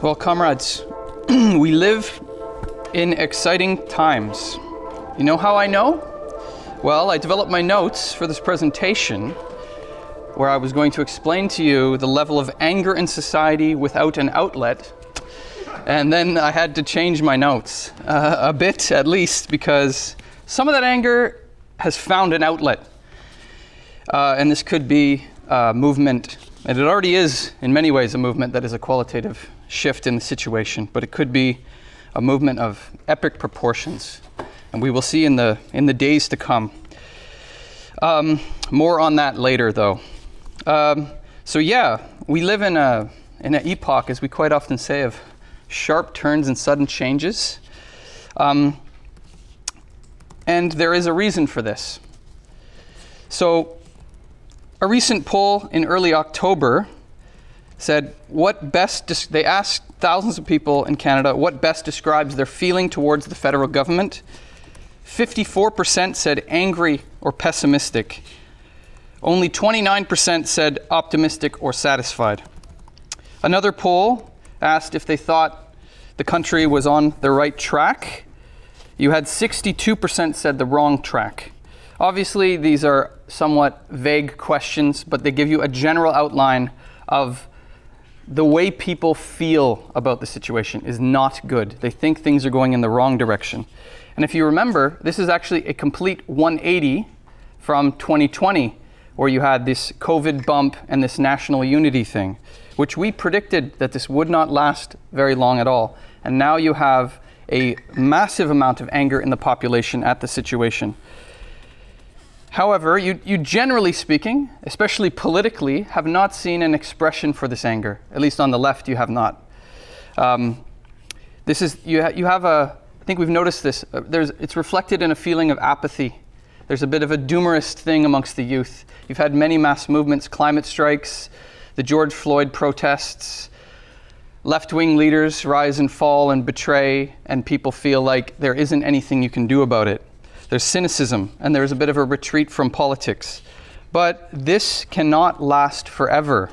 Well, comrades, we live in exciting times. You know how I know? Well, I developed my notes for this presentation where I was going to explain to you the level of anger in society without an outlet. And then I had to change my notes a bit, at least, because some of that anger has found an outlet. And this could be a movement, and it already is in many ways a movement that is a qualitative shift in the situation, but it could be a movement of epic proportions. And we will see in the days to come. More on that later, though. So yeah, we live in an epoch, as we quite often say, of sharp turns and sudden changes. And there is a reason for this. So a recent poll in early October said, they asked thousands of people in Canada what best describes their feeling towards the federal government. 54% said angry or pessimistic. Only 29% said optimistic or satisfied. Another poll asked if they thought the country was on the right track. You had 62% said the wrong track. Obviously, these are somewhat vague questions, but they give you a general outline of the way people feel about the situation is not good. They think things are going in the wrong direction. And if you remember, this is actually a complete 180 from 2020, where you had this COVID bump and this national unity thing, which we predicted that this would not last very long at all. And now you have a massive amount of anger in the population at the situation. However, you generally speaking, especially politically, have not seen an expression for this anger. At least on the left, you have not. I think we've noticed this. It's reflected in a feeling of apathy. There's a bit of a doomerist thing amongst the youth. You've had many mass movements, climate strikes, the George Floyd protests, left-wing leaders rise and fall and betray, and people feel like there isn't anything you can do about it. There's cynicism, and there's a bit of a retreat from politics. But this cannot last forever,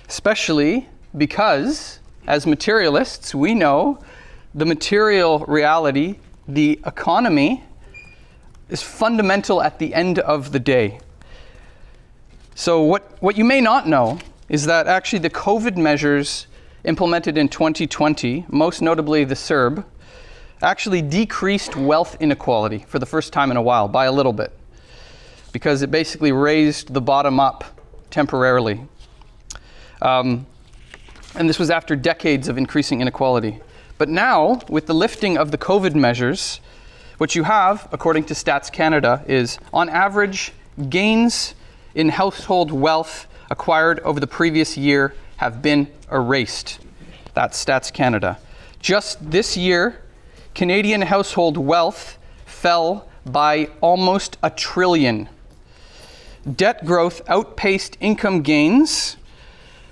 especially because, as materialists, we know the material reality, the economy, is fundamental at the end of the day. So what you may not know is that actually the COVID measures implemented in 2020, most notably the CERB, actually decreased wealth inequality for the first time in a while by a little bit, because it basically raised the bottom up temporarily. And this was after decades of increasing inequality. But now, with the lifting of the COVID measures, what you have, according to Stats Canada, is on average, gains in household wealth acquired over the previous year have been erased. That's Stats Canada. Just this year, Canadian household wealth fell by almost $1 trillion. Debt growth outpaced income gains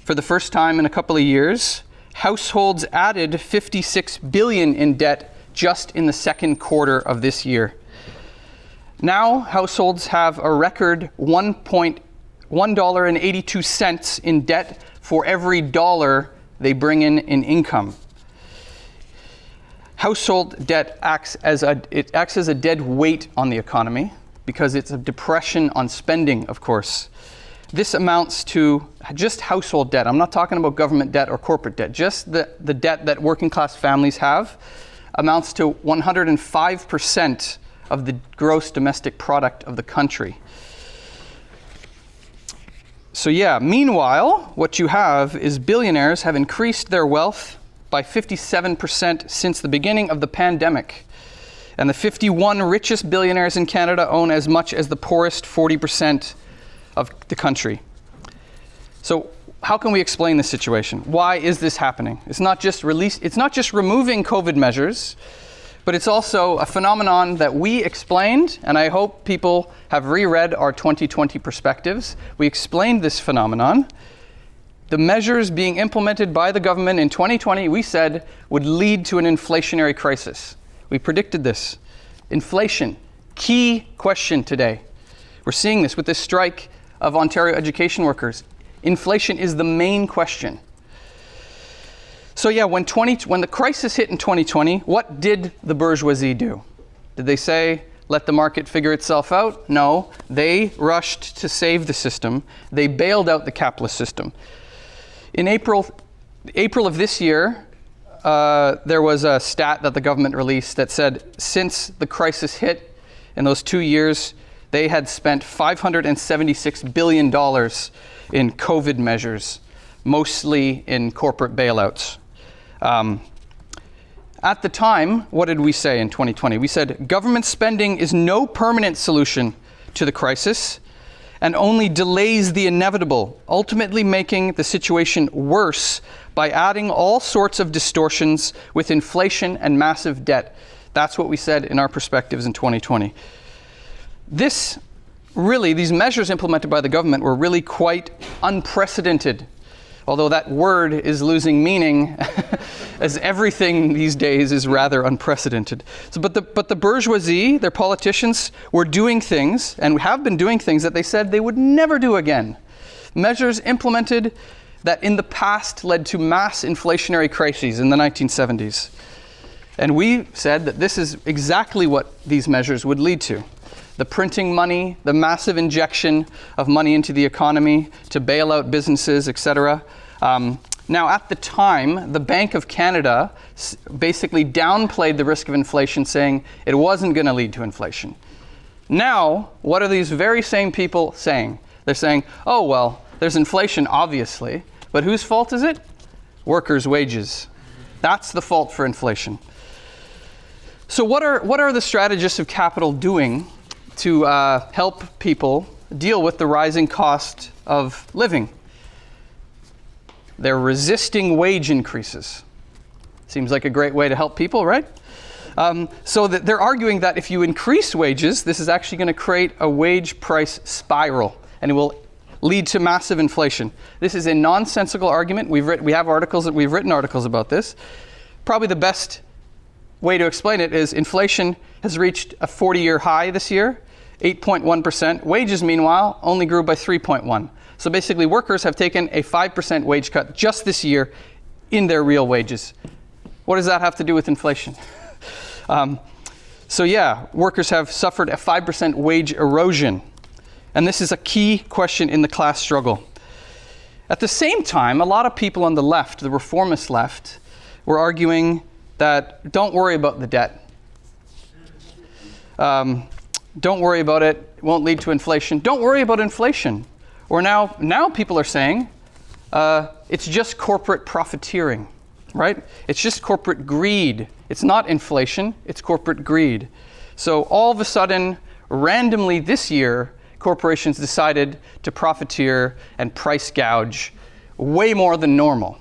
for the first time in a couple of years. Households added $56 billion in debt just in the second quarter of this year. Now, households have a record $1.82 in debt for every dollar they bring in income. Household debt acts as a dead weight on the economy because it's a depression on spending, of course. This amounts to just household debt. I'm not talking about government debt or corporate debt. Just the debt that working class families have amounts to 105% of the gross domestic product of the country. So yeah, meanwhile, what you have is billionaires have increased their wealth by 57% since the beginning of the pandemic. And the 51 richest billionaires in Canada own as much as the poorest 40% of the country. So how can we explain this situation? Why is this happening? It's not just removing COVID measures, but it's also a phenomenon that we explained, and I hope people have reread our 2020 perspectives. We explained this phenomenon. The measures being implemented by the government in 2020, we said, would lead to an inflationary crisis. We predicted this. Inflation, key question today. We're seeing this with this strike of Ontario education workers. Inflation is the main question. So yeah, when the crisis hit in 2020, what did the bourgeoisie do? Did they say, let the market figure itself out? No, they rushed to save the system. They bailed out the capitalist system. In April of this year, there was a stat that the government released that said since the crisis hit in those 2 years, they had spent $576 billion in COVID measures, mostly in corporate bailouts. At the time, what did we say in 2020? We said government spending is no permanent solution to the crisis and only delays the inevitable, ultimately making the situation worse by adding all sorts of distortions with inflation and massive debt. That's what we said in our perspectives in 2020. These measures implemented by the government were really quite unprecedented, although that word is losing meaning as everything these days is rather unprecedented. But the bourgeoisie, their politicians, were doing things and have been doing things that they said they would never do again. Measures implemented that in the past led to mass inflationary crises in the 1970s. And we said that this is exactly what these measures would lead to. The printing money, the massive injection of money into the economy to bail out businesses, etc. Now, at the time, the Bank of Canada basically downplayed the risk of inflation, saying it wasn't going to lead to inflation. Now, what are these very same people saying? They're saying, oh, well, there's inflation, obviously, but whose fault is it? Workers' wages. That's the fault for inflation. So what are the strategists of capital doing to help people deal with the rising cost of living? They're resisting wage increases. Seems like a great way to help people, right? So that they're arguing that if you increase wages, this is actually going to create a wage price spiral, and it will lead to massive inflation. This is a nonsensical argument. We've written articles about this. Probably the best way to explain it is inflation has reached a 40-year high this year, 8.1%. Wages, meanwhile, only grew by 3.1%. So basically, workers have taken a 5% wage cut just this year in their real wages. What does that have to do with inflation? Workers have suffered a 5% wage erosion. And this is a key question in the class struggle. At the same time, a lot of people on the left, the reformist left, were arguing that don't worry about the debt. Don't worry about it. It won't lead to inflation. Don't worry about inflation. Or now people are saying it's just corporate profiteering, right? It's just corporate greed. It's not inflation, it's corporate greed. So all of a sudden, randomly this year, corporations decided to profiteer and price gouge way more than normal.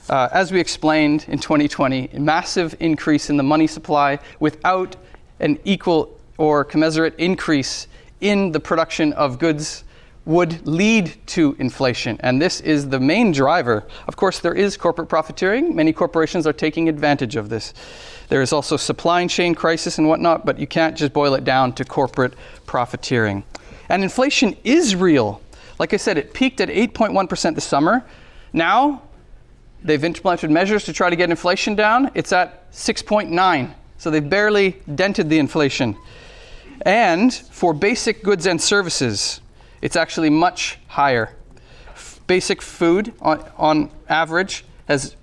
As we explained in 2020, a massive increase in the money supply without an equal or commensurate increase in the production of goods would lead to inflation. And this is the main driver. Of course, there is corporate profiteering. Many corporations are taking advantage of this. There is also supply chain crisis and whatnot, but you can't just boil it down to corporate profiteering. And inflation is real. Like I said, it peaked at 8.1% this summer. Now, they've implemented measures to try to get inflation down. It's at 6.9. So they've barely dented the inflation. And for basic goods and services, it's actually much higher. Basic food, on average, has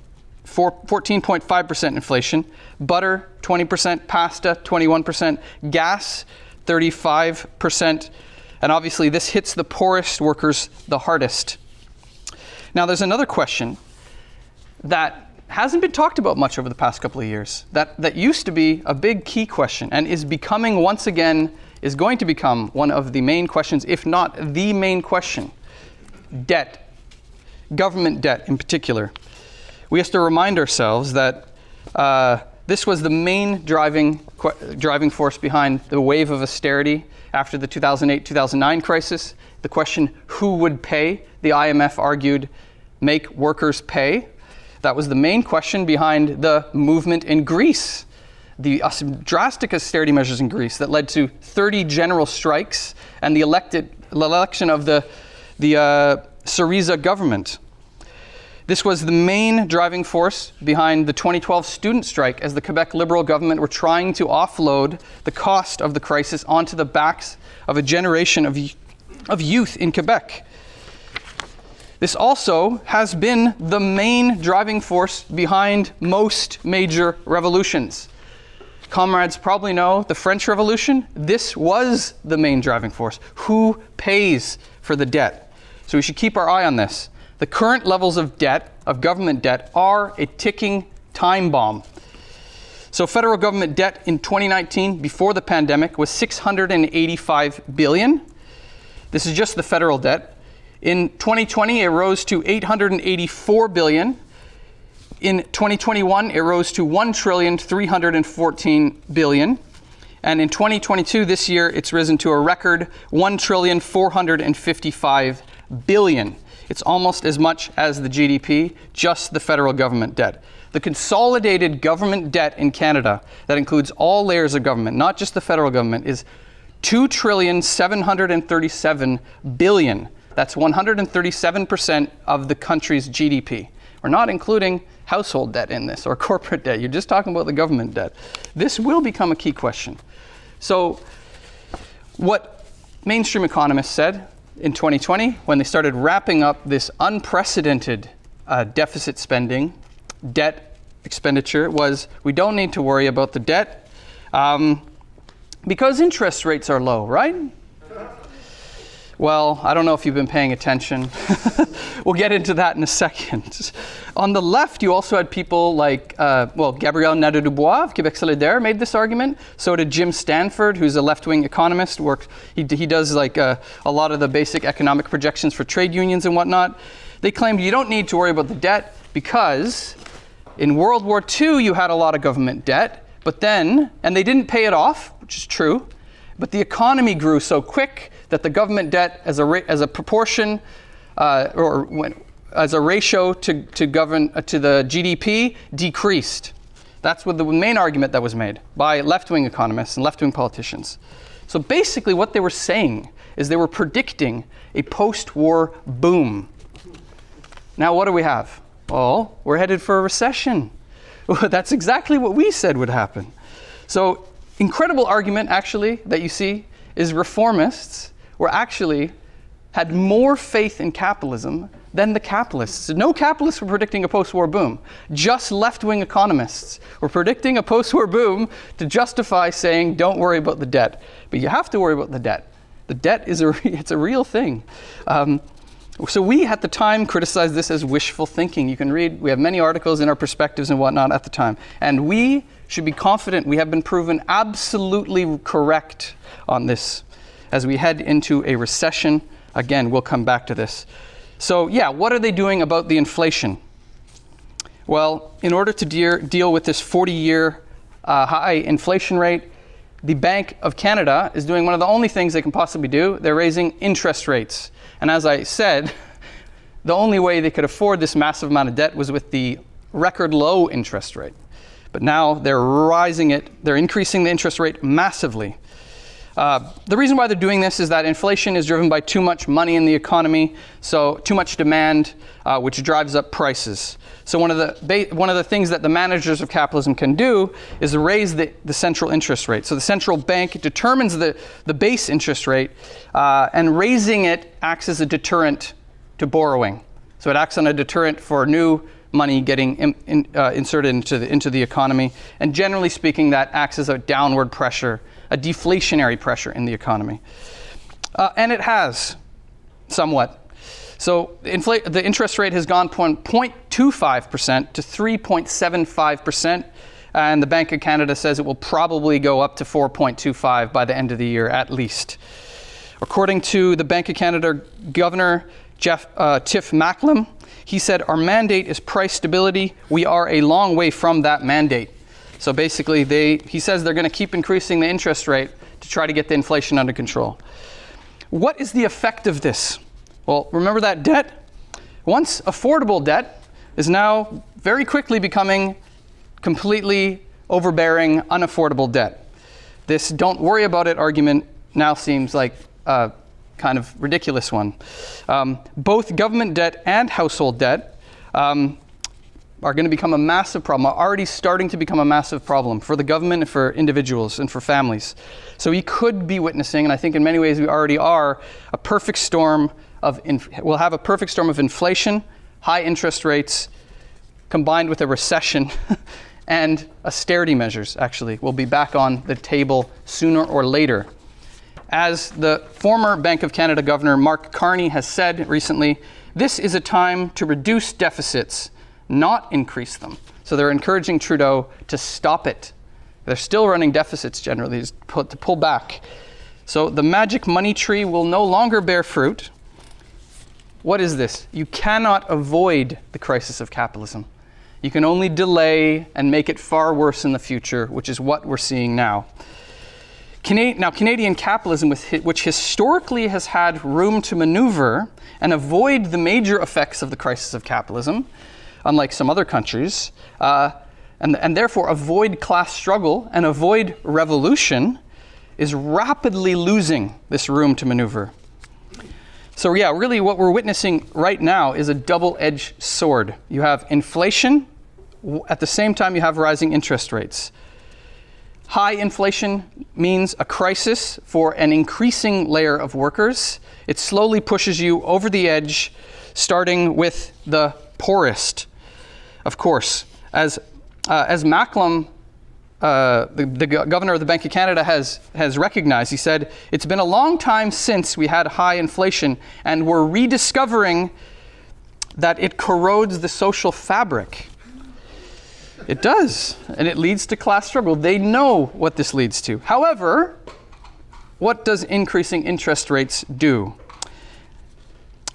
14.5% inflation. Butter, 20%. Pasta, 21%. Gas, 35%. And obviously, this hits the poorest workers the hardest. Now, there's another question that hasn't been talked about much over the past couple of years. That used to be a big key question and is going to become one of the main questions, if not the main question. Debt. Government debt in particular. We have to remind ourselves that this was the main driving force behind the wave of austerity after the 2008-2009 crisis. The question, who would pay? The IMF argued, make workers pay. That was the main question behind the movement in Greece. The drastic austerity measures in Greece that led to 30 general strikes and the election of the Syriza government. This was the main driving force behind the 2012 student strike, as the Quebec Liberal government were trying to offload the cost of the crisis onto the backs of a generation of youth in Quebec. This also has been the main driving force behind most major revolutions. Comrades probably know the French Revolution. This was the main driving force. Who pays for the debt? So we should keep our eye on this. The current levels of debt, of government debt, are a ticking time bomb. So federal government debt in 2019, before the pandemic, was $685 billion. This is just the federal debt. In 2020, it rose to $884 billion. In 2021, it rose to $1,314 billion. And in 2022, this year, it's risen to a record $1,455 billion. It's almost as much as the GDP, just the federal government debt. The consolidated government debt in Canada, that includes all layers of government, not just the federal government, is $2,737 billion. That's 137% of the country's GDP. We're not including household debt in this or corporate debt. You're just talking about the government debt. This will become a key question. So what mainstream economists said in 2020, when they started wrapping up this unprecedented deficit spending, debt expenditure, was we don't need to worry about the debt because interest rates are low, right? Well, I don't know if you've been paying attention. We'll get into that in a second. On the left, you also had people like, Gabriel Nadeau-Dubois of Québec Solidaire made this argument. So did Jim Stanford, who's a left-wing economist. He does like a lot of the basic economic projections for trade unions and whatnot. They claimed you don't need to worry about the debt because in World War II, you had a lot of government debt, but then, and they didn't pay it off, which is true, but the economy grew so quick that the government debt as a proportion as a ratio to the GDP decreased. That's what the main argument that was made by left-wing economists and left-wing politicians. So basically what they were saying is they were predicting a post-war boom. Now what do we have? Well, we're headed for a recession. That's exactly what we said would happen. So incredible argument actually that you see is reformists had more faith in capitalism than the capitalists. No capitalists were predicting a post-war boom. Just left-wing economists were predicting a post-war boom to justify saying, don't worry about the debt. But you have to worry about the debt. The debt is it's a real thing. So we at the time criticized this as wishful thinking. You can read, we have many articles in our perspectives and whatnot at the time. And we should be confident we have been proven absolutely correct on this. As we head into a recession, again, we'll come back to this. So yeah, what are they doing about the inflation? Well, in order to deal with this 40-year high inflation rate, the Bank of Canada is doing one of the only things they can possibly do. They're raising interest rates. And as I said, the only way they could afford this massive amount of debt was with the record low interest rate. But now they're increasing the interest rate massively. The reason why they're doing this is that inflation is driven by too much money in the economy, so too much demand, which drives up prices. So one of the things that the managers of capitalism can do is raise the central interest rate. So the central bank determines the base interest rate, and raising it acts as a deterrent to borrowing. So it acts on a deterrent for new money getting inserted into the economy, and generally speaking, that acts as a downward pressure, a deflationary pressure in the economy. And it has, somewhat. So the interest rate has gone from 0.25% to 3.75%, and the Bank of Canada says it will probably go up to 4.25 by the end of the year at least. According to the Bank of Canada Governor Tiff Macklem, he said, our mandate is price stability. We are a long way from that mandate. So basically, he says they're going to keep increasing the interest rate to try to get the inflation under control. What is the effect of this? Well, remember that debt? Once affordable debt is now very quickly becoming completely overbearing, unaffordable debt. This don't worry about it argument now seems like kind of ridiculous one. Both government debt and household debt are going to become a massive problem, are already starting to become a massive problem for the government and for individuals and for families. So we could be witnessing, and I think in many ways we already are, a perfect storm of, we'll have a perfect storm of inflation, high interest rates, combined with a recession, and austerity measures, actually, will be back on the table sooner or later. As the former Bank of Canada Governor Mark Carney has said recently, this is a time to reduce deficits, not increase them. So they're encouraging Trudeau to stop it. They're still running deficits generally, to pull back. So the magic money tree will no longer bear fruit. What is this? You cannot avoid the crisis of capitalism. You can only delay and make it far worse in the future, which is what we're seeing now. Now, Canadian capitalism, which historically has had room to maneuver and avoid the major effects of the crisis of capitalism, unlike some other countries, and therefore avoid class struggle and avoid revolution, is rapidly losing this room to maneuver. So yeah, really what we're witnessing right now is a double-edged sword. You have inflation, at the same time you have rising interest rates. High inflation means a crisis for an increasing layer of workers. It slowly pushes you over the edge, starting with the poorest. Of course, as Macklem, the governor of the Bank of Canada, has recognized, he said, it's been a long time since we had high inflation, and we're rediscovering that it corrodes the social fabric. It does, and it leads to class struggle. They know what this leads to. However, what does increasing interest rates do?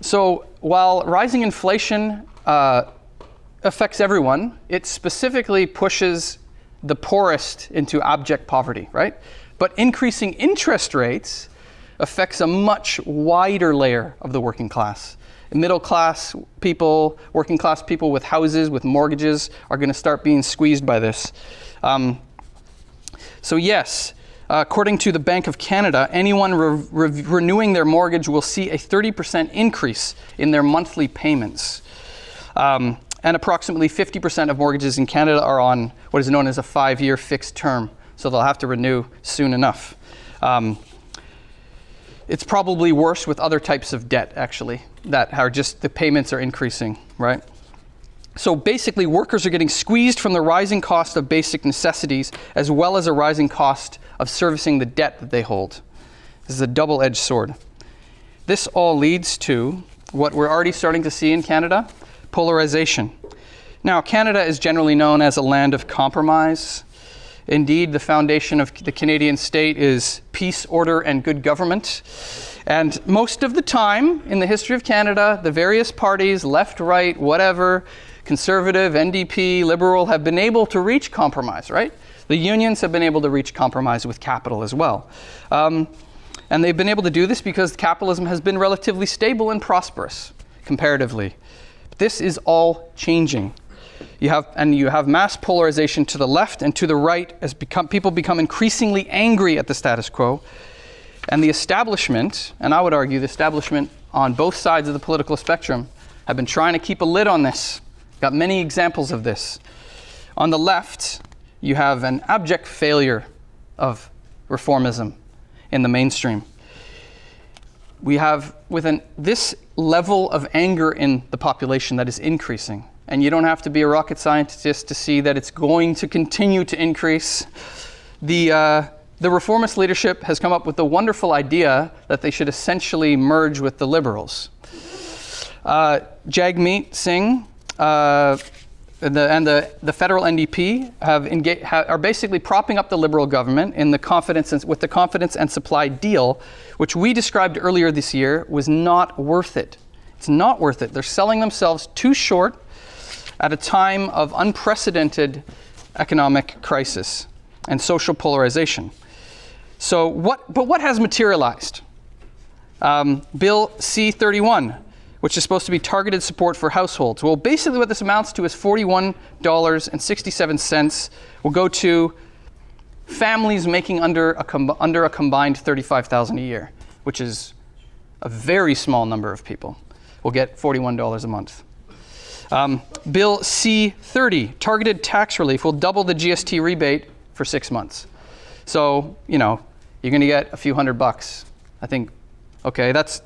So while rising inflation affects everyone, it specifically pushes the poorest into abject poverty, right? But increasing interest rates affects a much wider layer of the working class. Middle class people, working class people with houses, with mortgages, are going to start being squeezed by this. So yes, according to the Bank of Canada, anyone renewing their mortgage will see a 30% increase in their monthly payments. And approximately 50% of mortgages in Canada are on what is known as a 5-year fixed term. So they'll have to renew soon enough. It's probably worse with other types of debt, actually, that are just the payments are increasing, right? So basically, workers are getting squeezed from the rising cost of basic necessities, as well as a rising cost of servicing the debt that they hold. This is a double-edged sword. This all leads to what we're already starting to see in Canada, polarization. Now, Canada is generally known as a land of compromise. Indeed, the foundation of the Canadian state is peace, order, and good government. And most of the time in the history of Canada, the various parties, left, right, whatever, Conservative, NDP, Liberal, have been able to reach compromise, right? The unions have been able to reach compromise with capital as well. And they've been able to do this because capitalism has been relatively stable and prosperous, comparatively. But this is all changing. You have mass polarization to the left and to the right as people become increasingly angry at the status quo. And the establishment, and I would argue the establishment on both sides of the political spectrum, have been trying to keep a lid on this. Got many examples of this. On the left, you have an abject failure of reformism in the mainstream. We have this level of anger in the population that is increasing. And you don't have to be a rocket scientist to see that it's going to continue to increase. The reformist leadership has come up with the wonderful idea that they should essentially merge with the liberals. Jagmeet Singh and the federal NDP are basically propping up the Liberal government with the confidence and supply deal, which we described earlier this year was not worth it. It's not worth it. They're selling themselves too short at a time of unprecedented economic crisis and social polarization. So what has materialized? Bill C-31, which is supposed to be targeted support for households. Well, basically what this amounts to is $41.67 will go to families making under a combined $35,000 a year, which is a very small number of people will get $41 a month. Bill C-30, targeted tax relief, will double the GST rebate for 6 months. So, you know, you're going to get a few $100. I think, okay, that's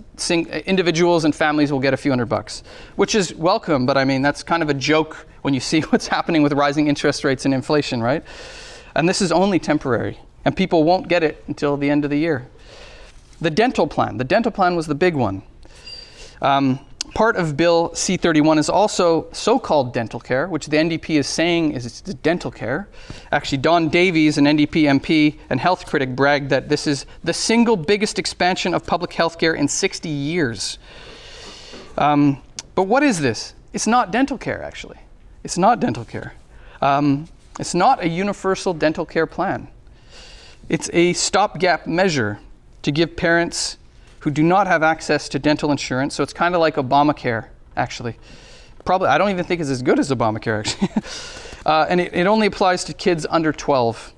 individuals and families will get a few $100, which is welcome, but I mean, that's kind of a joke when you see what's happening with rising interest rates and inflation, right? And this is only temporary, and people won't get it until the end of the year. The dental plan was the big one. Part of Bill C-31 is also so-called dental care, which the NDP is saying is it's dental care. Actually, Don Davies, an NDP MP and health critic, bragged that this is the single biggest expansion of public health care in 60 years. But what is this? It's not dental care, actually. It's not dental care. It's not a universal dental care plan. It's a stopgap measure to give parents who do not have access to dental insurance. So it's kind of like Obamacare, actually. Probably, I don't even think it's as good as Obamacare, actually. And it only applies to kids under 12,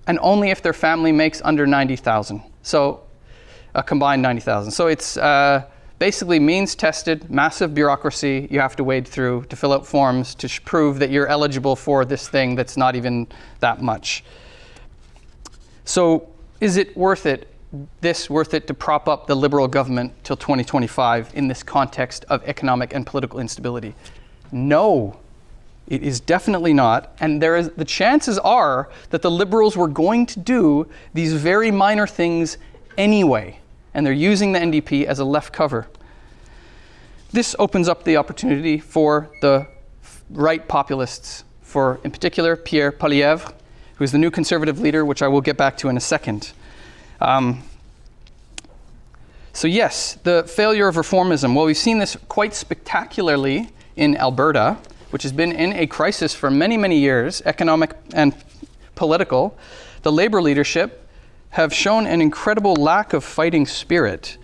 and only if their family makes under 90,000. So a combined 90,000. So it's basically means tested, massive bureaucracy you have to wade through to fill out forms to prove that you're eligible for this thing that's not even that much. So is it worth it to prop up the Liberal government till 2025 in this context of economic and political instability? No, it is definitely not. And the chances are that the Liberals were going to do these very minor things anyway, and they're using the NDP as a left cover. This opens up the opportunity for the right populists, for, in particular, Pierre Poilievre, who is the new conservative leader, which I will get back to in a second. So yes, the failure of reformism. Well, we've seen this quite spectacularly in Alberta, which has been in a crisis for many, many years, economic and political. The Labour leadership have shown an incredible lack of fighting spirit.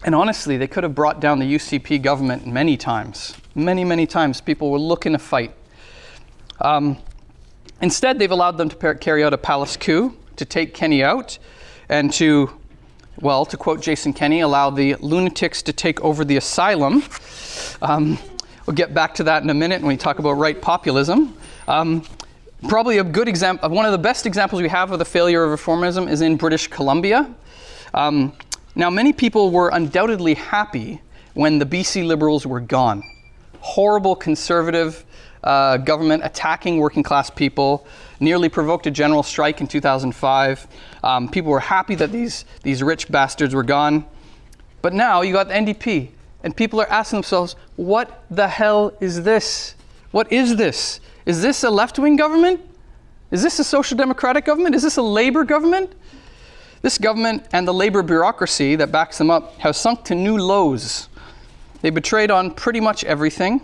And honestly, they could have brought down the UCP government many times. Many, many times people were looking to fight. Instead, they've allowed them to carry out a palace coup, to take Kenney out, and to quote Jason Kenney, allow the lunatics to take over the asylum. We'll get back to that in a minute when we talk about right populism. Probably a good example, one of the best examples we have of the failure of reformism is in British Columbia. Now, many people were undoubtedly happy when the BC Liberals were gone. Horrible conservative government attacking working class people, nearly provoked a general strike in 2005. People were happy that these rich bastards were gone. But now you got the NDP, and people are asking themselves, what the hell is this? What is this? Is this a left-wing government? Is this a social democratic government? Is this a Labour government? This government and the Labour bureaucracy that backs them up have sunk to new lows. They betrayed on pretty much everything.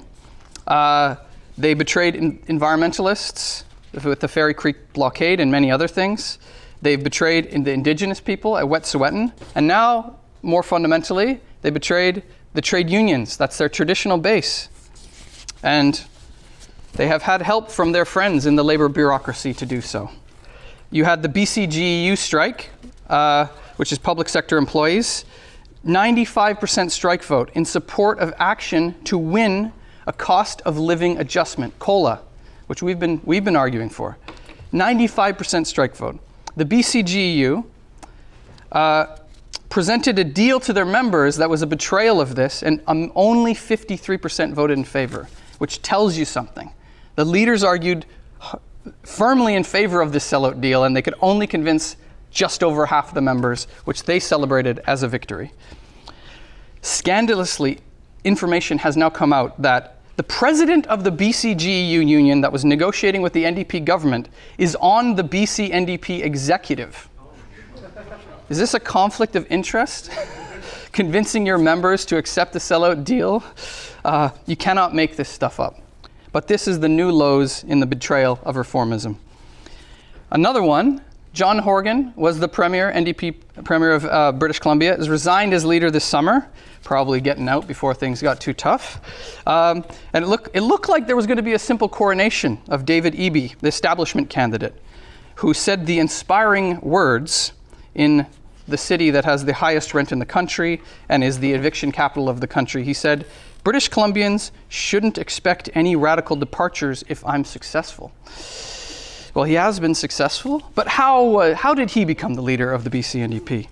They betrayed environmentalists with the Fairy Creek blockade and many other things. They've betrayed the indigenous people at Wet'suwet'en. And now, more fundamentally, they betrayed the trade unions. That's their traditional base. And they have had help from their friends in the Labour bureaucracy to do so. You had the BCGEU strike, which is public sector employees. 95% strike vote in support of action to win a cost of living adjustment, COLA, which we've been arguing for. 95% strike vote. The BCGEU presented a deal to their members that was a betrayal of this, and only 53% voted in favor, which tells you something. The leaders argued firmly in favor of this sellout deal, and they could only convince just over half the members, which they celebrated as a victory. Scandalously, information has now come out that the president of the BCGEU union that was negotiating with the NDP government is on the BC NDP executive. Is this a conflict of interest? Convincing your members to accept the sellout deal? You cannot make this stuff up. But this is the new lows in the betrayal of reformism. Another one, John Horgan was the NDP premier of British Columbia, has resigned as leader this summer, probably getting out before things got too tough. And it looked like there was going to be a simple coronation of David Eby, the establishment candidate, who said the inspiring words in the city that has the highest rent in the country and is the eviction capital of the country. He said, British Columbians shouldn't expect any radical departures if I'm successful. Well, he has been successful, but how did he become the leader of the BC NDP?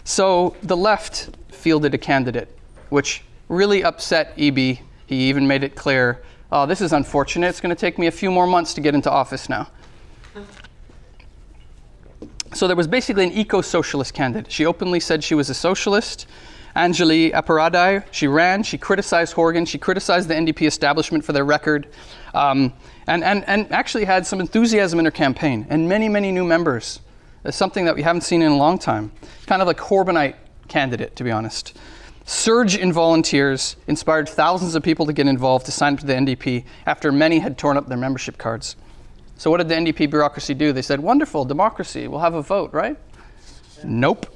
So the left fielded a candidate, which really upset EB. He even made it clear, oh, this is unfortunate. It's going to take me a few more months to get into office now. So there was basically an eco-socialist candidate. She openly said she was a socialist. Anjali Apparadai, she ran, she criticized Horgan, she criticized the NDP establishment for their record, and actually had some enthusiasm in her campaign, and many, many new members. It's something that we haven't seen in a long time. Kind of like Corbynite candidate, to be honest. Surge in volunteers inspired thousands of people to get involved to sign up to the NDP after many had torn up their membership cards. So what did the NDP bureaucracy do? They said, wonderful, democracy, we'll have a vote, right? Nope.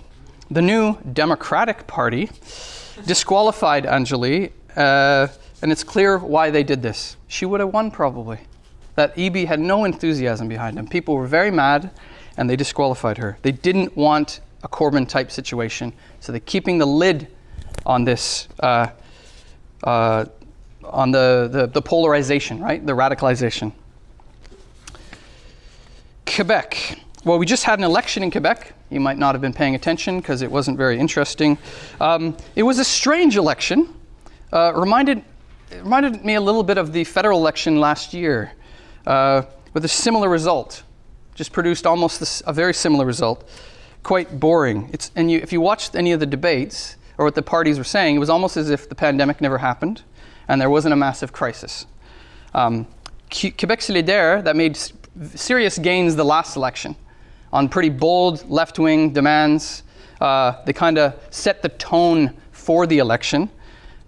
The new Democratic Party disqualified Anjali, and it's clear why they did this. She would have won probably. That EB had no enthusiasm behind him. People were very mad, and they disqualified her. They didn't want a Corbyn-type situation, so they're keeping the lid on this, on the polarization, right? The radicalization. Quebec. Well, we just had an election in Quebec. You might not have been paying attention because it wasn't very interesting. It was a strange election. Reminded me a little bit of the federal election last year, with a similar result. Just produced almost a very similar result. Quite boring. If you watched any of the debates or what the parties were saying, it was almost as if the pandemic never happened and there wasn't a massive crisis. Quebec Solidaire, that made serious gains the last election on pretty bold left-wing demands. They kind of set the tone for the election.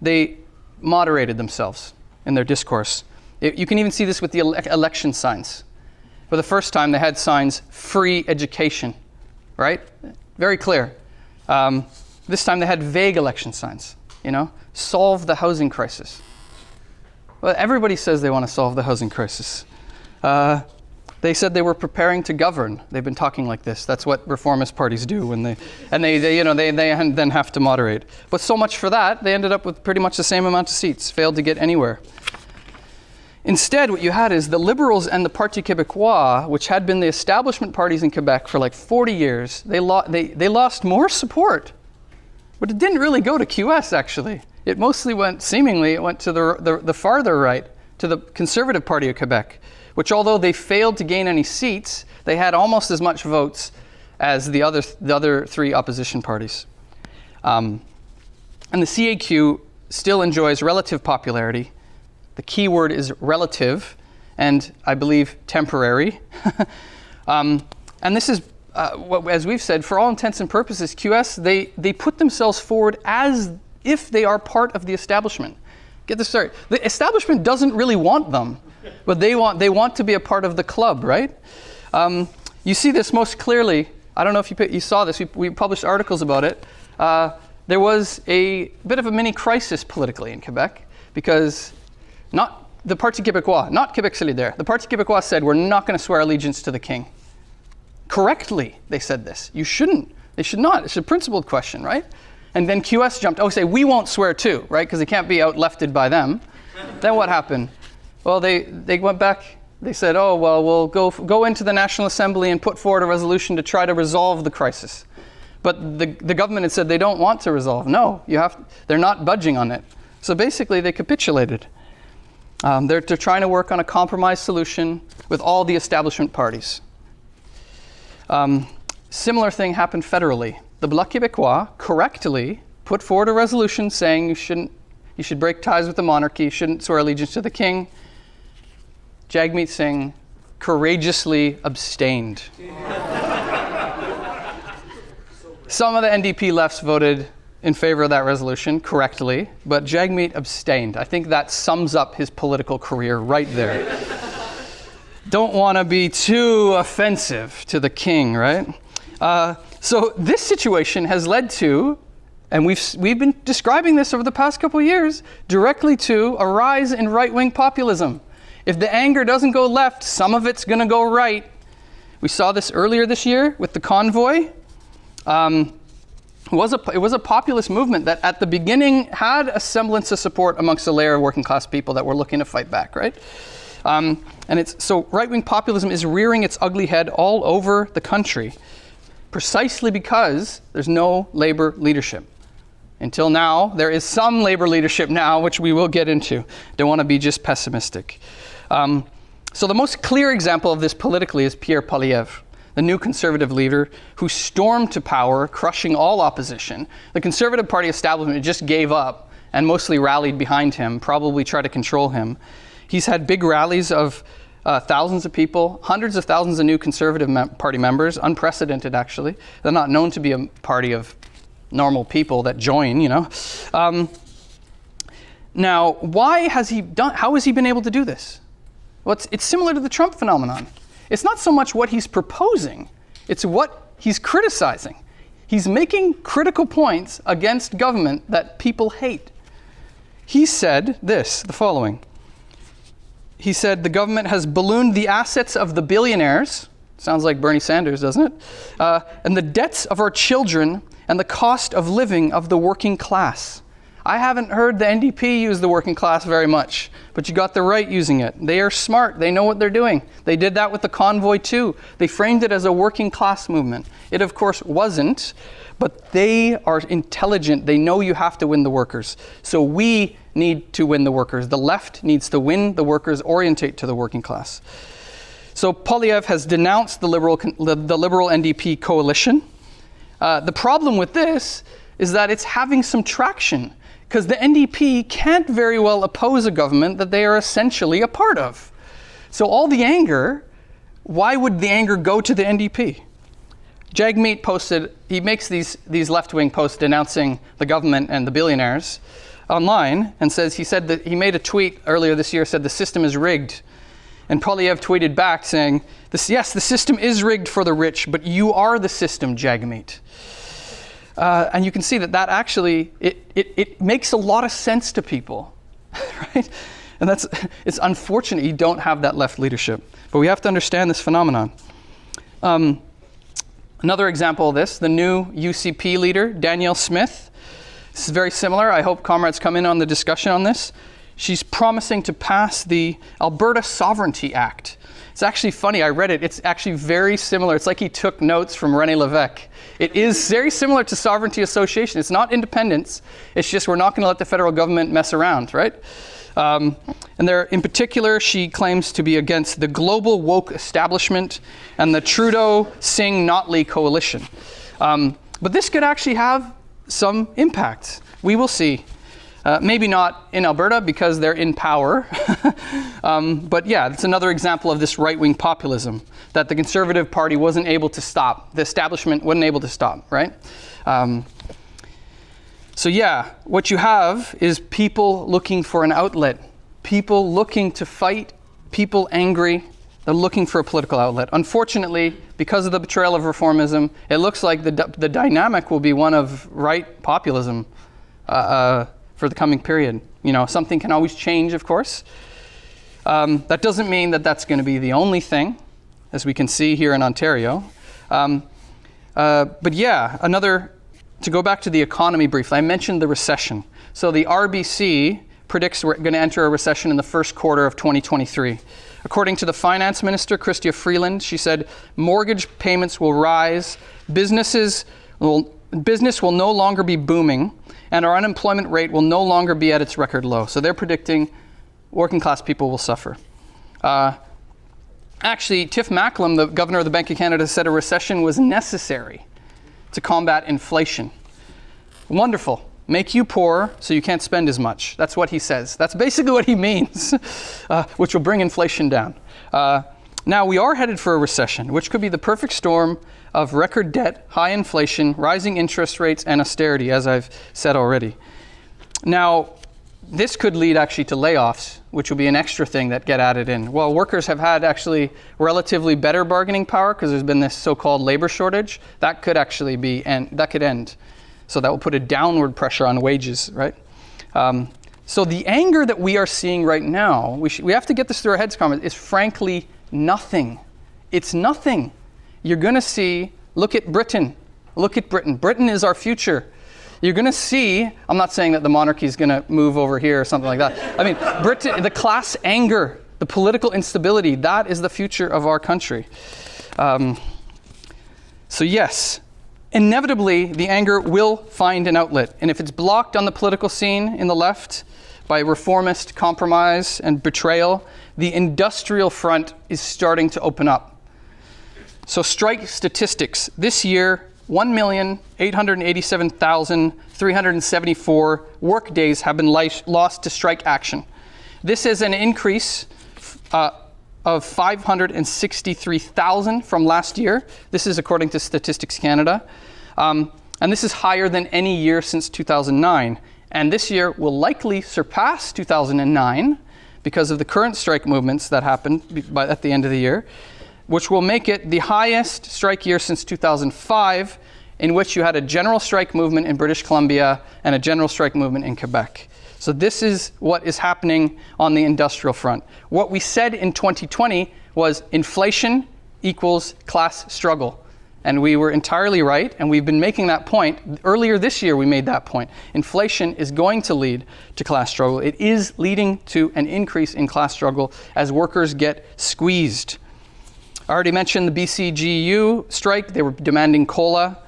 They moderated themselves in their discourse. You can even see this with the election signs. For the first time, they had signs, free education, right? Very clear. This time they had vague election signs, solve the housing crisis. Well, everybody says they want to solve the housing crisis. They said they were preparing to govern. They've been talking like this. That's what reformist parties do when they then have to moderate. But so much for that, they ended up with pretty much the same amount of seats, failed to get anywhere. Instead, what you had is the Liberals and the Parti Québécois, which had been the establishment parties in Quebec for like 40 years, they lost more support. But it didn't really go to QS, actually. It mostly went to the farther right, to the Conservative Party of Quebec, which although they failed to gain any seats, they had almost as much votes as the other three opposition parties. And the CAQ still enjoys relative popularity. The key word is relative, and I believe temporary. And this is, as we've said, for all intents and purposes, QS, they put themselves forward as if they are part of the establishment. Get this straight. The establishment doesn't really want them, but they want to be a part of the club, right? You see this most clearly. I don't know if you saw this. We published articles about it. There was a bit of a mini crisis politically in Quebec because not the Parti Québécois, not Québec Solidaire. The Parti Québécois said, we're not going to swear allegiance to the king. Correctly, they said this. You shouldn't. They should not. It's a principled question, right? And then QS jumped, say, we won't swear too, right? Because they can't be out-lefted by them. Then what happened? Well, they went back. They said, we'll go into the National Assembly and put forward a resolution to try to resolve the crisis. But the government had said they don't want to resolve. No, they're not budging on it. So basically, they capitulated. They're trying to work on a compromise solution with all the establishment parties. Similar thing happened federally. The Bloc Québécois correctly put forward a resolution saying you should break ties with the monarchy, you shouldn't swear allegiance to the king. Jagmeet Singh courageously abstained. Some of the NDP lefts voted in favor of that resolution correctly, but Jagmeet abstained. I think that sums up his political career right there. Don't want to be too offensive to the king, right? So this situation has led to, and we've been describing this over the past couple of years, directly to a rise in right-wing populism. If the anger doesn't go left, some of it's going to go right. We saw this earlier this year with the convoy. It was a populist movement that at the beginning had a semblance of support amongst a layer of working class people that were looking to fight back, right? So right-wing populism is rearing its ugly head all over the country, precisely because there's no labor leadership. Until now, there is some labor leadership now, which we will get into. Don't want to be just pessimistic. So the most clear example of this politically is Pierre Poilievre, the new conservative leader who stormed to power, crushing all opposition. The Conservative Party establishment just gave up and mostly rallied behind him, probably tried to control him. He's had big rallies of thousands of people, hundreds of thousands of new Conservative Party members, unprecedented actually. They're not known to be a party of normal people that join, you know. Now, how has he been able to do this? Well, it's similar to the Trump phenomenon. It's not so much what he's proposing, it's what he's criticizing. He's making critical points against government that people hate. He said the following. He said the government has ballooned the assets of the billionaires, sounds like Bernie Sanders, doesn't it? And the debts of our children and the cost of living of the working class. I haven't heard the NDP use the working class very much, but you got the right using it. They are smart. They know what they're doing. They did that with the convoy too. They framed it as a working class movement. It of course wasn't, but they are intelligent. They know you have to win the workers. So we need to win the workers. The left needs to win the workers, orientate to the working class. So Poilievre has denounced the liberal NDP coalition. The problem with this is that it's having some traction, because the NDP can't very well oppose a government that they are essentially a part of. So all the anger, why would the anger go to the NDP? Jagmeet posted, he makes these left-wing posts denouncing the government and the billionaires online, and he said that he made a tweet earlier this year, said the system is rigged. And Poilievre tweeted back saying, yes, the system is rigged for the rich, but you are the system, Jagmeet. And you can see that actually, it makes a lot of sense to people, right? And it's unfortunate you don't have that left leadership. But we have to understand this phenomenon. Another example of this, the new UCP leader, Danielle Smith. This is very similar. I hope comrades come in on the discussion on this. She's promising to pass the Alberta Sovereignty Act. It's actually funny, I read it. It's actually very similar. It's like he took notes from René Lévesque. It is very similar to sovereignty association. It's not independence. It's just we're not going to let the federal government mess around, right? And there, in particular, she claims to be against the global woke establishment and the Trudeau-Singh-Notley coalition. But this could actually have some impact. We will see. Maybe not in Alberta because they're in power. But yeah, it's another example of this right-wing populism that the Conservative Party wasn't able to stop. The establishment wasn't able to stop, right? So yeah, what you have is people looking for an outlet, people looking to fight, people angry. They're looking for a political outlet. Unfortunately, because of the betrayal of reformism, it looks like the dynamic will be one of right populism for the coming period. You know, something can always change, of course. That doesn't mean that that's going to be the only thing, as we can see here in Ontario. But yeah, to go back to the economy briefly, I mentioned the recession. So the RBC predicts we're going to enter a recession in the first quarter of 2023. According to the finance minister, Chrystia Freeland, she said mortgage payments will rise, business will no longer be booming, and our unemployment rate will no longer be at its record low. So they're predicting working class people will suffer. Actually, Tiff Macklem, the governor of the Bank of Canada, said a recession was necessary to combat inflation. Wonderful. Make you poor so you can't spend as much. That's what he says. That's basically what he means, which will bring inflation down. Now, we are headed for a recession, which could be the perfect storm of record debt, high inflation, rising interest rates, and austerity, as I've said already. Now, this could lead actually to layoffs, which will be an extra thing that get added in. Well, workers have had actually relatively better bargaining power because there's been this so-called labor shortage. That could actually end. So that will put a downward pressure on wages, right? So the anger that we are seeing right now, we have to get this through our heads, comrades, is frankly nothing. It's nothing. You're going to see, look at Britain, Look at Britain. Britain is our future. You're going to see, I'm not saying that the monarchy is going to move over here or something like that. I mean, Britain, the class anger, the political instability, that is the future of our country. So yes, inevitably, the anger will find an outlet. And if it's blocked on the political scene in the left by reformist compromise and betrayal, the industrial front is starting to open up. So strike statistics. This year, 1,887,374 work days have been lost to strike action. This is an increase of 563,000 from last year. This is according to Statistics Canada. And this is higher than any year since 2009. And this year will likely surpass 2009 because of the current strike movements that happened at the end of the year, which will make it the highest strike year since 2005, in which you had a general strike movement in British Columbia and a general strike movement in Quebec. So this is what is happening on the industrial front. What we said in 2020 was inflation equals class struggle. And we were entirely right, and we've been making that point. Earlier this year, we made that point. Inflation is going to lead to class struggle. It is leading to an increase in class struggle as workers get squeezed. I already mentioned the BCGU strike. They were demanding COLA.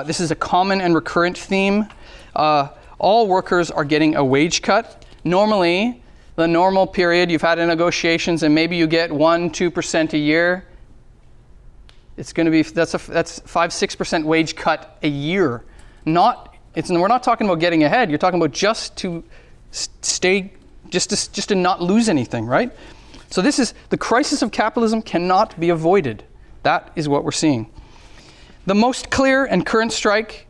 This is a common and recurrent theme. All workers are getting a wage cut. Normally, the normal period, you've had negotiations and maybe you get 1-2% a year. It's going to be, that's 5-6% wage cut a year. We're not talking about getting ahead. You're talking about just to stay, just to not lose anything, right? So this is, the crisis of capitalism cannot be avoided. That is what we're seeing. The most clear and current strike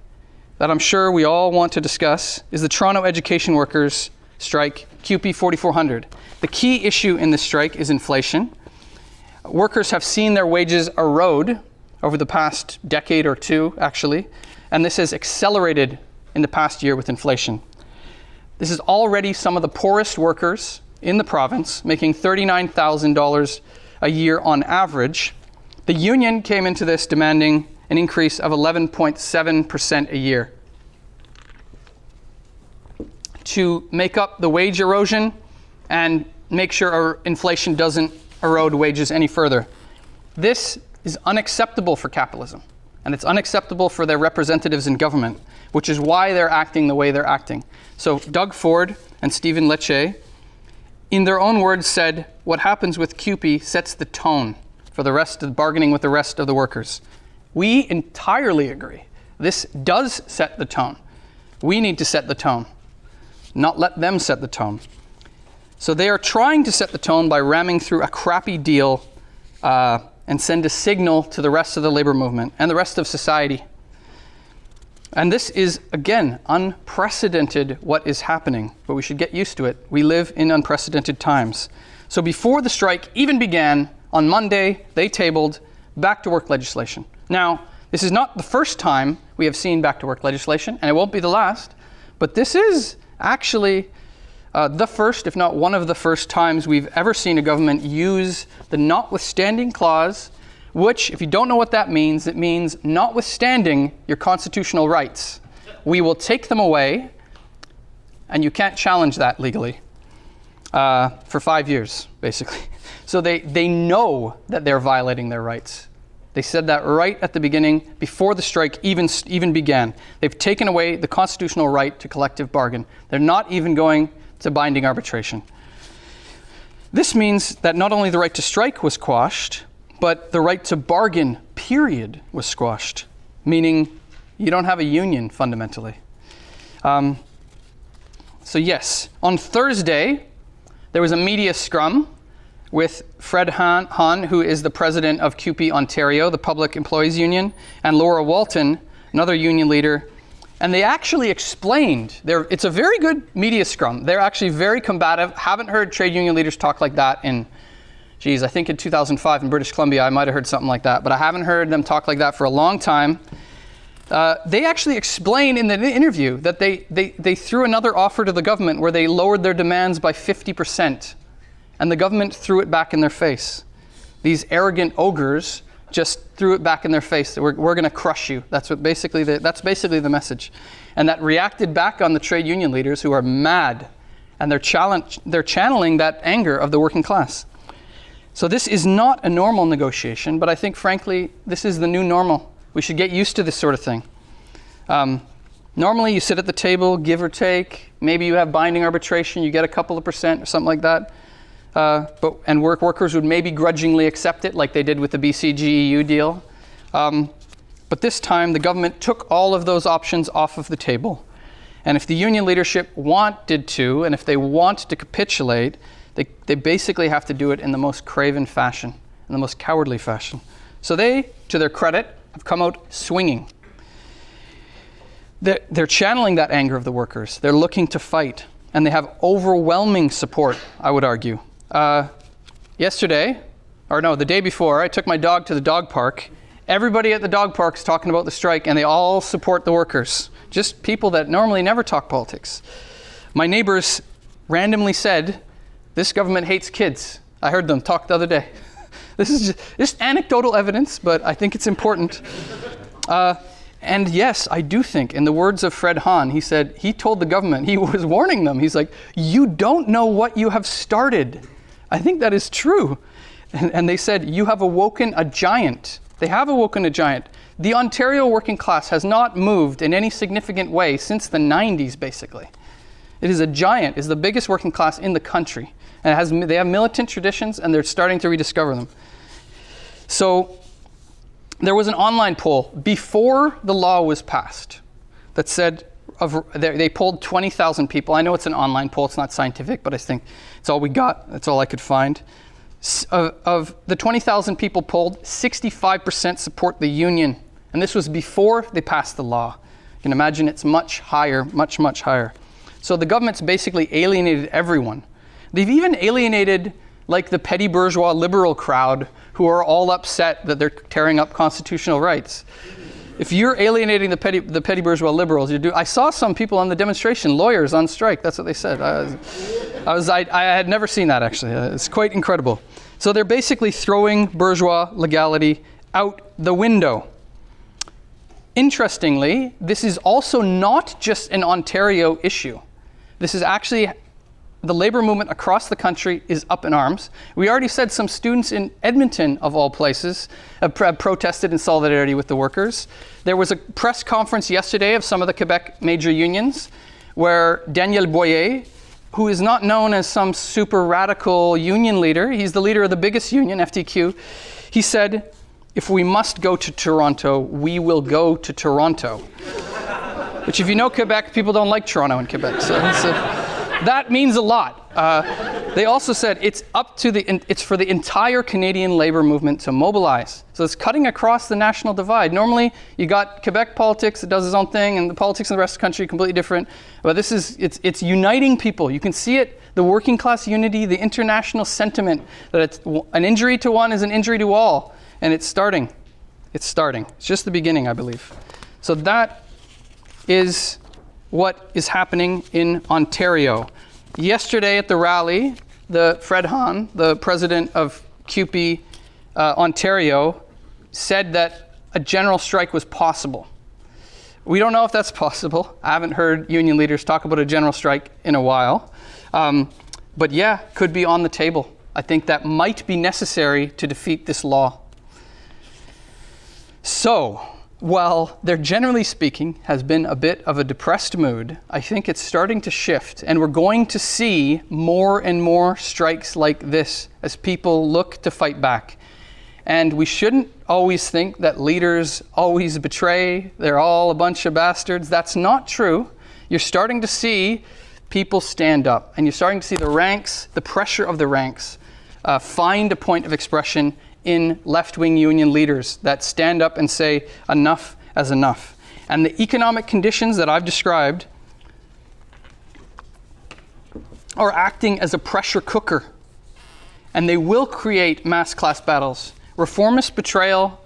that I'm sure we all want to discuss is the Toronto education workers strike, CUPE 4400. The key issue in this strike is inflation. Workers have seen their wages erode over the past decade or two, actually, and this has accelerated in the past year with inflation. This is already some of the poorest workers in the province, making $39,000 a year on average. The union came into this demanding an increase of 11.7% a year. To make up the wage erosion and make sure our inflation doesn't erode wages any further. This is unacceptable for capitalism, and it's unacceptable for their representatives in government, which is why they're acting the way they're acting. So Doug Ford and Stephen Lecce, in their own words, said, what happens with CUPE sets the tone for the rest of the bargaining with the rest of the workers. We entirely agree. This does set the tone. We need to set the tone, not let them set the tone. So they are trying to set the tone by ramming through a crappy deal and send a signal to the rest of the labor movement and the rest of society. And this is, again, unprecedented what is happening, but we should get used to it. We live in unprecedented times. So before the strike even began, on Monday, they tabled back-to-work legislation. Now, this is not the first time we have seen back-to-work legislation, and it won't be the last, but this is actually the first, if not one of the first times we've ever seen a government use the notwithstanding clause, which, if you don't know what that means, it means notwithstanding your constitutional rights, we will take them away, and you can't challenge that legally for 5 years, basically. So they know that they're violating their rights. They said that right at the beginning, before the strike even began. They've taken away the constitutional right to collective bargain. They're not even going to binding arbitration. This means that not only the right to strike was quashed, but the right to bargain, period, was squashed, meaning you don't have a union, fundamentally. So yes, on Thursday, there was a media scrum with Fred Hahn, who is the president of CUPE Ontario, the Public Employees Union, and Laura Walton, another union leader. And they actually explained, it's a very good media scrum. They're actually very combative. Haven't heard trade union leaders talk like that in, I think in 2005 in British Columbia, I might have heard something like that, but I haven't heard them talk like that for a long time. They actually explain in the interview that they threw another offer to the government where they lowered their demands by 50%. And the government threw it back in their face. These arrogant ogres just threw it back in their face. We're going to crush you. That's basically the message. And that reacted back on the trade union leaders who are mad, and they're channeling that anger of the working class. So this is not a normal negotiation, but I think, frankly, this is the new normal. We should get used to this sort of thing. Normally, you sit at the table, give or take. Maybe you have binding arbitration. You get a couple of percent or something like that. And workers would maybe grudgingly accept it, like they did with the BCG-EU deal. But this time, the government took all of those options off of the table. And if the union leadership wanted to, and if they want to capitulate, they basically have to do it in the most craven fashion, in the most cowardly fashion. So they, to their credit, have come out swinging. They're channeling that anger of the workers. They're looking to fight. And they have overwhelming support, I would argue. The day before, I took my dog to the dog park. Everybody at the dog park is talking about the strike, and they all support the workers. Just people that normally never talk politics. My neighbors randomly said, "This government hates kids." I heard them talk the other day. This is just anecdotal evidence, but I think it's important. And yes, I do think, in the words of Fred Hahn, he told the government, he was warning them. He's like, "You don't know what you have started." I think that is true. And they said, "You have awoken a giant." They have awoken a giant. The Ontario working class has not moved in any significant way since the 90s, basically. It is a giant. It's the biggest working class in the country. And they have militant traditions, and they're starting to rediscover them. So there was an online poll before the law was passed that said, they polled 20,000 people. I know it's an online poll, it's not scientific, but I think it's all we got. That's all I could find. Of the 20,000 people polled, 65% support the union. And this was before they passed the law. You can imagine it's much higher, much, much higher. So the government's basically alienated everyone. They've even alienated like the petty bourgeois liberal crowd who are all upset that they're tearing up constitutional rights. If you're alienating the petty bourgeois liberals, I saw some people on the demonstration, lawyers on strike. That's what they said. I had never seen that, actually. It's quite incredible. So they're basically throwing bourgeois legality out the window. Interestingly, this is also not just an Ontario issue. This is actually, the labor movement across the country is up in arms. We already said some students in Edmonton, of all places, have protested in solidarity with the workers. There was a press conference yesterday of some of the Quebec major unions where Daniel Boyer, who is not known as some super radical union leader, he's the leader of the biggest union, FTQ, he said, "If we must go to Toronto, we will go to Toronto." Which, if you know Quebec, people don't like Toronto and Quebec. So that means a lot. They also said it's for the entire Canadian labor movement to mobilize. So it's cutting across the national divide. Normally, you got Quebec politics that does its own thing, and the politics in the rest of the country completely different. But it's uniting people. You can see it, the working class unity, the international sentiment that it's an injury to one is an injury to all, and it's starting. It's just the beginning, I believe. So that is what is happening in Ontario. Yesterday at the rally, Fred Hahn, the president of CUPE Ontario, said that a general strike was possible. We don't know if that's possible. I haven't heard union leaders talk about a general strike in a while. But yeah, could be on the table. I think that might be necessary to defeat this law. So, while there, generally speaking, has been a bit of a depressed mood, I think it's starting to shift, and we're going to see more and more strikes like this as people look to fight back. And we shouldn't always think that leaders always betray, they're all a bunch of bastards. That's not true. You're starting to see people stand up, and you're starting to see the ranks, the pressure of the ranks, find a point of expression in left-wing union leaders that stand up and say enough is enough. And the economic conditions that I've described are acting as a pressure cooker, and they will create mass class battles. Reformist betrayal,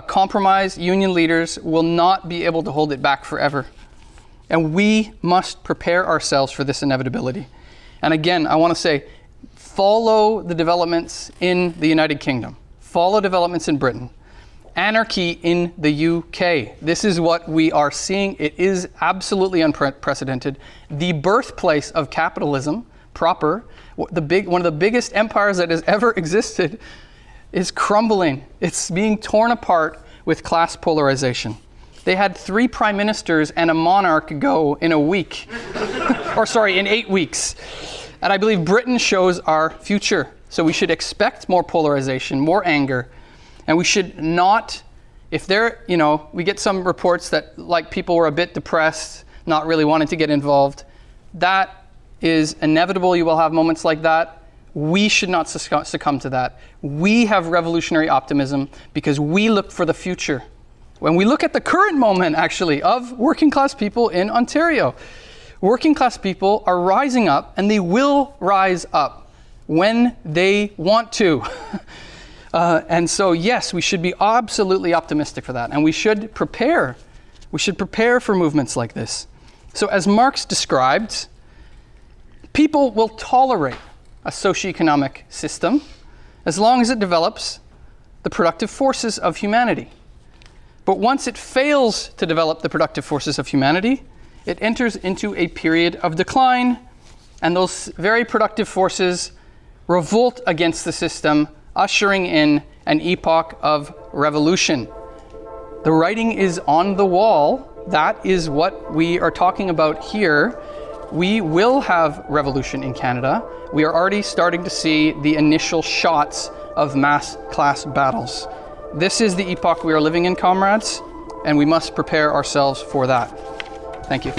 compromise, union leaders will not be able to hold it back forever. And we must prepare ourselves for this inevitability. And again, I want to say, follow the developments in the United Kingdom. Follow developments in Britain. Anarchy in the UK. This is what we are seeing. It is absolutely unprecedented. The birthplace of capitalism proper, one of the biggest empires that has ever existed, is crumbling. It's being torn apart with class polarization. They had 3 prime ministers and a monarch go in a week. In 8 weeks. And I believe Britain shows our future. So we should expect more polarization, more anger. And we should not, if there, we get some reports that like people were a bit depressed, not really wanting to get involved. That is inevitable. You will have moments like that. We should not succumb to that. We have revolutionary optimism because we look for the future. When we look at the current moment, actually, of working class people in Ontario, working class people are rising up, and they will rise up when they want to. And so, yes, we should be absolutely optimistic for that. And we should prepare. We should prepare for movements like this. So as Marx described, people will tolerate a socioeconomic system as long as it develops the productive forces of humanity. But once it fails to develop the productive forces of humanity, it enters into a period of decline, and those very productive forces revolt against the system, ushering in an epoch of revolution. The writing is on the wall. That is what we are talking about here. We will have revolution in Canada. We are already starting to see the initial shots of mass class battles. This is the epoch we are living in, comrades, and we must prepare ourselves for that. Thank you.